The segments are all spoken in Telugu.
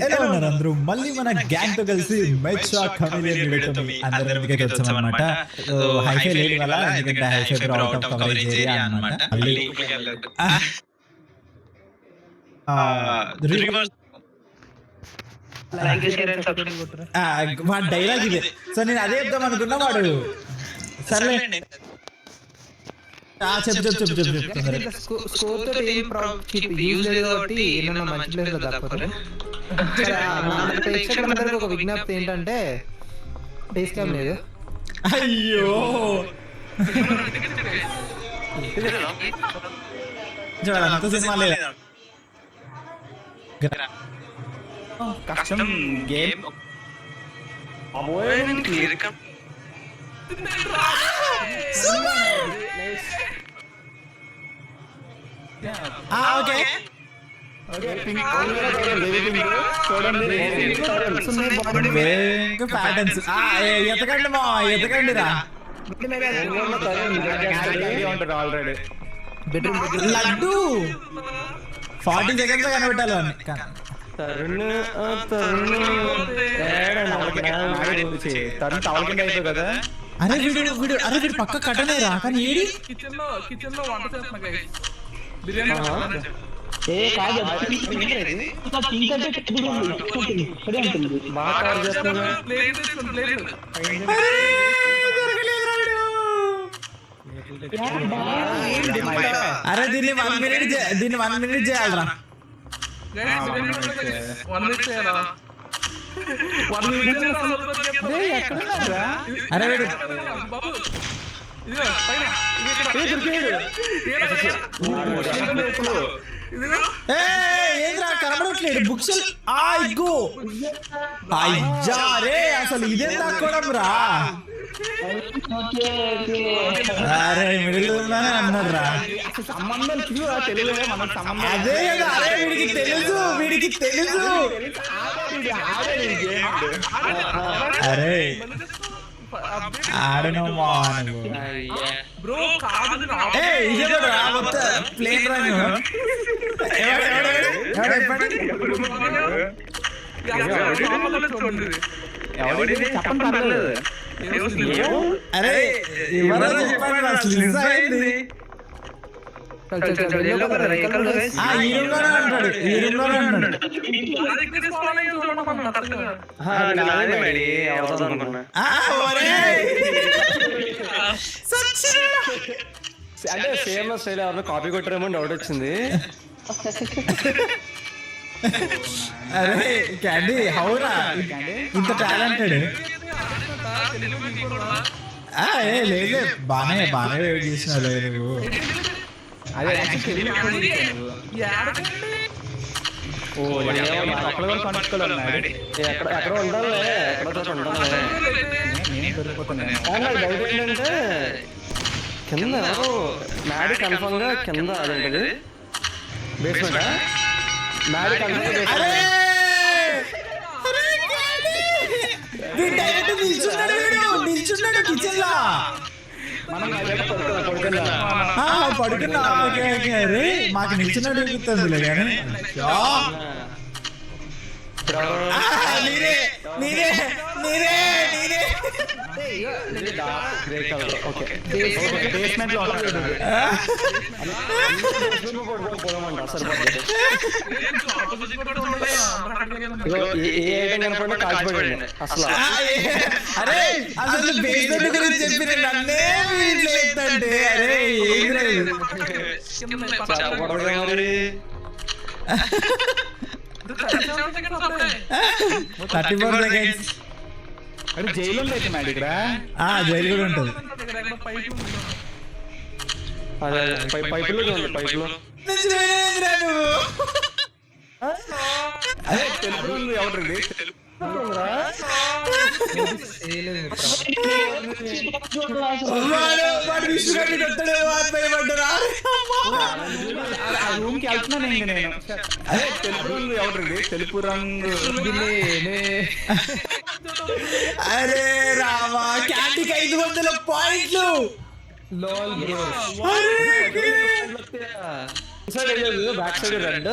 ఎలా ఉన్నారు అందరూ? మళ్ళీ మన గ్యాంగ్ తో కలిసి మెచా కమిలియన్ వీడియోతో అందరం ఇంటికి వచ్చామన్నమాట. హైఫై లేదు వల్ల, ఎందుకంటే wifi bro out of coverage area అన్నమాట. వాడు డైలాగ్ ఇదే. సో నేను అదే చెప్తాం అనుకున్నా, వాడు సర్లే ఒక విజ్ఞప్తి ఏంటంటే బేస్ క్యాంప్ లేదు. అయ్యో అంత సినిమా లేదా? కష్టం గేమ్ ఎతకండి మా ఎతకండి రా. లడ్డు 40 సెకండ్స్ కనబెట్టాలి. అరే వీడు అరే వీడు పక్క కట్టలేరా? కానీ ఏడి కిచెన్ లో వంట చేస్తున్నా అరే దీన్ని 1 మినిట్ చేయాలరా. అరే వీడు ఏంద్రా కనబడట్లేదు బుక్స్. అయ్యారే అసలు ఇదే దాక్కోవడం రా. అరే మిడిల్ అన్నాడు రా. అదే కదా, అరే వీడికి తెలుసు. అరే ఆడనమ్మా ప్లేన్ రా. అరే ఎవరో చెప్పండి అసలు అయింది. అంటే సేమ్ స్టైల్ ఎవరిని కాపీ కొట్టారేమో డౌట్ వచ్చింది. అరే క్యాండీ హౌరా ఇంత టాలెంటెడ్. లేదు బానే చేసిన నువ్వు. ఎక్కడ ఉండాలి, ఏంటంటే కింద మ్యాడీ కన్ఫర్మ్ గా కింద అదేంటది బేస్మెంట్ మ్యాడీ కన్ఫర్మ్ నిల్చున్నాడు కిచెన్ లా పడుకున్నా. అరే మాకు నిల్చున్నాడు ఎగుతుంది కానీ నీరే అరే అసలు బేస్మెంట్ గురించి చెప్పిన నన్నే అంటే అరే ఏం 34 సెకండ్స్. అరే జైలు అయితే మ్యాడ్ ఇక్కడ జైలు కూడా ఉంటుంది. పైపులో ఎవరండి రూమ్ కి వెళ్తున్నాను ఇంక నేను. అదే ఎవరండి తెలుపు రంగు. అరే రామా క్యాంటీకి 500 పాయింట్లు. సైడ్ వెళ్ళదు బ్యాక్ సైడ్ రెడ్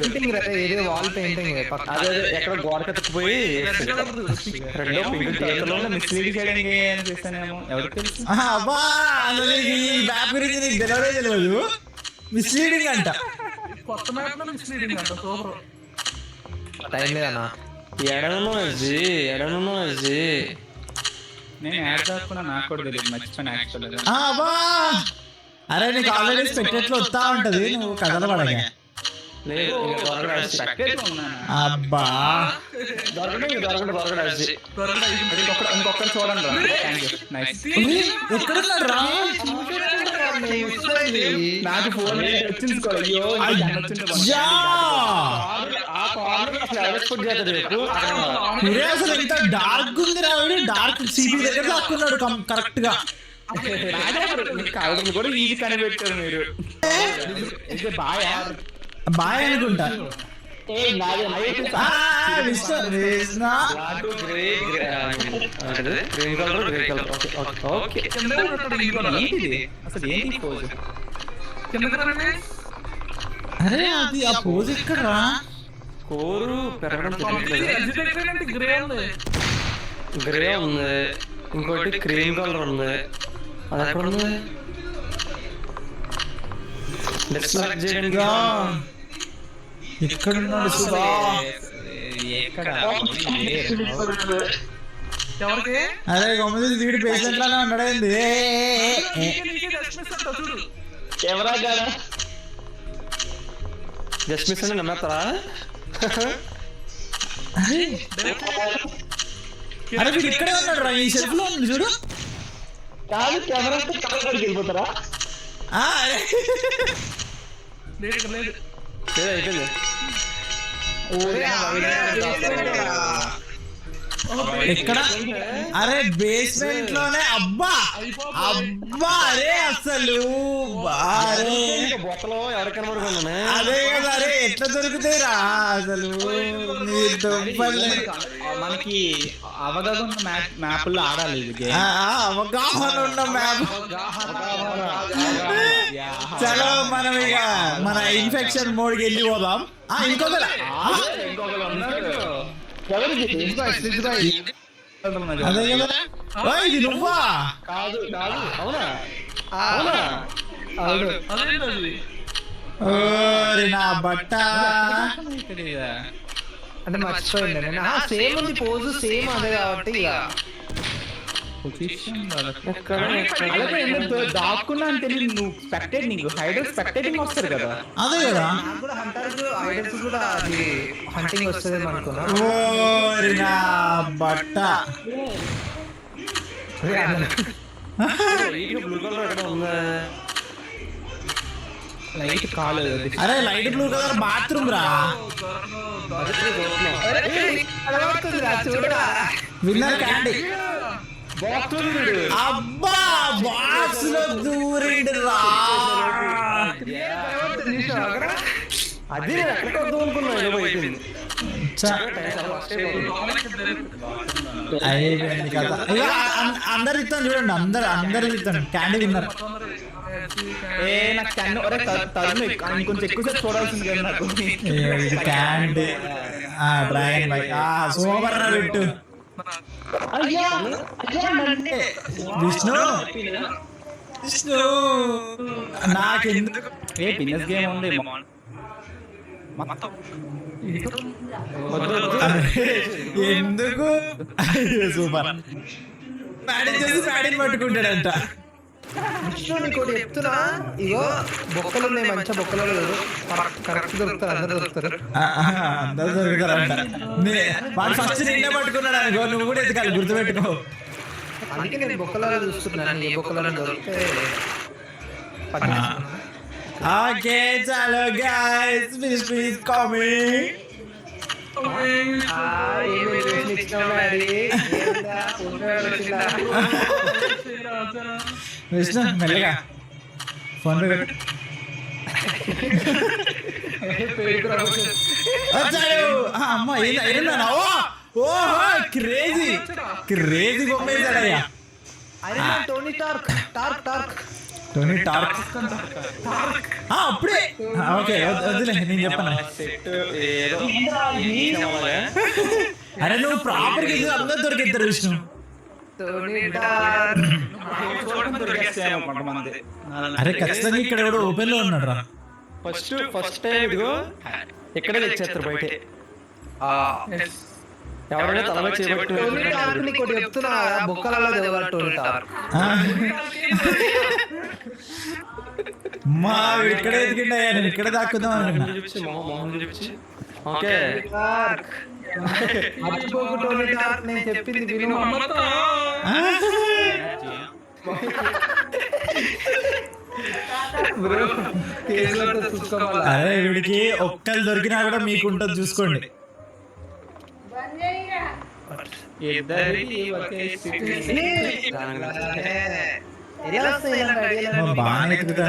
పెయింటింగ్ ఏదో వాల్ పెయింటింగ్ అదే ఎక్కడ గోడ కట్టుకుపోయి రెండో పింక్ మిస్లీడ్ చేయడానికి ఏం చేస్తానేమో ఎవరికి తెలుసు. అబ్బా అసలు ఈ మ్యాప్ గురించి నీకు తెలియదు. మిస్లీడింగ్ అంట. కొత్త మ్యాప్ లో మిస్లీడింగ్ అంట. సూపర్. టైం లేదన్నా. ఎడను నేను యాడ్ చేసుకున్నా, నాకు కూడా తెలియదు, మర్చిపోయినా యాక్చువల్గా. అబ్బా అరే నీకు ఆల్రెడీ స్పెక్టెట్లో వస్తా ఉంటది, నువ్వు కదలబడగా. లేదు అబ్బా ఇంకొకరు చూడండి. నైస్. ఎక్కడున్నాడు రా? నాకు ఫోన్ వచ్చింది. అసలు ఎంత డార్క్ ఉంది రావిడ. డార్క్ సిబి దగ్గర లాక్కున్నాడు కరెక్ట్ గా. కావడం కూడా ఈజీ కనిపెట్టారు మీరు. బాయ్ అనుకుంటా. అసలు ఏంటి పోజ్? అరే అది ఆ పోజ్ ఎక్కడరా? కోరు పెరగడం గ్రే గ్రే ఉంది, ఇంకోటి క్రీమ్ కలర్ ఉంది. అది ఎక్కడ ఉంది? ఎక్కడున్నాడు సుధా? ఎవరికి అరే గొమ్మది వీడి పేషెంట్ లానే ఉన్నాడేంది? కెమెరా జస్ట్ మిస్ అని నమ్మతారా? అరే వీడు ఇక్కడే ఉన్నాడు రా, ఈ షెల్ఫ్ లో ఉంది చూడు. కాదు కెమెరా కలర్ వెళ్ళిపోతారా? లేదు లేదు. అయిపోయింది. ఎక్కడ? అరే బేస్మెంట్ లోనే. అబ్బా అబ్బా అరే అసలు బొక్కలో ఎవరు కనబడుకున్నా? అదే కదా. అరే ఎట్లా దొరుకుతాయిరా అసలు? మనకి అవగాహన ఉన్న మ్యాప్లో ఆడాలి ఇది గేమ్. అవగాహన ఉన్న మ్యాప్. చలో మనం ఇక మన ఇన్ఫెక్షన్ మోడ్కి వెళ్ళి పోదాం. ఇంకొకరు అదే కదా. ఇది నువ్వా? కాదు కాదు. అవునా? అదేంటది? ఓరి నా బట్ట. అంటే మర్చిపోయింది నేను. సేమ్ ఉంది పోజు, సేమ్ అదే కాబట్టి ఇక అలాగే ఎందుకు దాక్కున్నా అని తెలియదు. నువ్వు స్పెక్టేట్, నీకు హైడర్ స్పెక్టేటింగ్ వస్తారు కదా. అదే కదా. హైడర్స్ కూడా అది హంటింగ్ వస్తుంది అనుకున్నా. ఓరి నా బట్ట. బ్లూ కలర్ ఎక్కడ ఉందా? లైట్ కాలేదు. అరే లైట్ బ్లూ కలర్ బాత్రూమ్ రా. Winner candy. అబ్బా బాక్స్ లో దూరిండు రా. అది ఎక్కడ వద్దాం అనుకున్నా. అయిపోయింది కదా. అందరు ఇస్తాను చూడండి, అందరు ఇస్తాను. Candy winner. నాకు కన్ను ఇంకొంచెం ఎక్కువసేపు చూడాల్సింది కదా నాకు. క్యాండీ డ్రాగన్ బై సూపర్ రా పెట్టు. విష్ణు విష్ణు నాకెందుకు బిజినెస్ గేమ్ ఉంది ఎందుకు? సూపర్. బ్యాటింగ్ చేసి బ్యాటింగ్ పట్టుకుంటాడంట. ఇంకోటి చెప్తున్నా, ఇగో బొక్కలు ఉన్నాయి, మంచి బొక్కలు కరెక్ట్ దొరుకుతారు, అందరు దొరుకుతారు. అందరు దొరుకుతారంట. వాడు ఫస్ట్ నిన్నే పట్టుకున్నాడు అనుకో, నువ్వు కూడా ఎత్తుకాలి, గుర్తుపెట్టుకో. అందుకే నేను బొక్కలలో చూస్తున్నాను, ఏ బొక్కలలో దొరికితే. ఓకే చలో guys, finish please coming. Vishnu మెల్లగా ఫోన్ పే పెట్టు. అమ్మ ఏందా? ఓహో క్రేజీ క్రేజీ బొమ్మ వేసాడయ్యా. Tony Stark Stark Stark Tony Stark అప్పుడే ఓకే వద్దులే నేను చెప్పాను. సెట్ ఏదో అరే నువ్వు ప్రాపర్ గా అందరూ దొరికిద్దరు విష్ణు. Tony torque. అరే ఖచ్చితంగా ఇక్కడ ఎవడో ఓపెన్ లో ఉన్నాడు రా. ఫస్ట్ టైం ఇదిగో ఇక్కడే తెచ్చేస్తారు బయటే. ఎవరైనా తలమే చేయబట్టి టోనీ టార్క్ నీకు ఒకటి చెప్తున్నా, బొక్కలలో దిగల టోనీ టార్క్. మా ఇక్కడే ఎదిగిండయ్యా, నేను ఇక్కడే దాక్కుందాం అనుకున్నా. చూపించి మొహం చూపించి ఓకే టార్క్. మర్చిపోకు టోనీ టార్క్, నేను చెప్పింది విను. బ్రో కేసులతో చూసుకోవాలి. అరే వీడికి ఒక్కరు దొరికినా కూడా మీకు ఉంటుంది చూసుకోండి. ఎలా వస్తాయి ఇలాంటి ఐడియాలు? బాగా ఎత్తుకుతా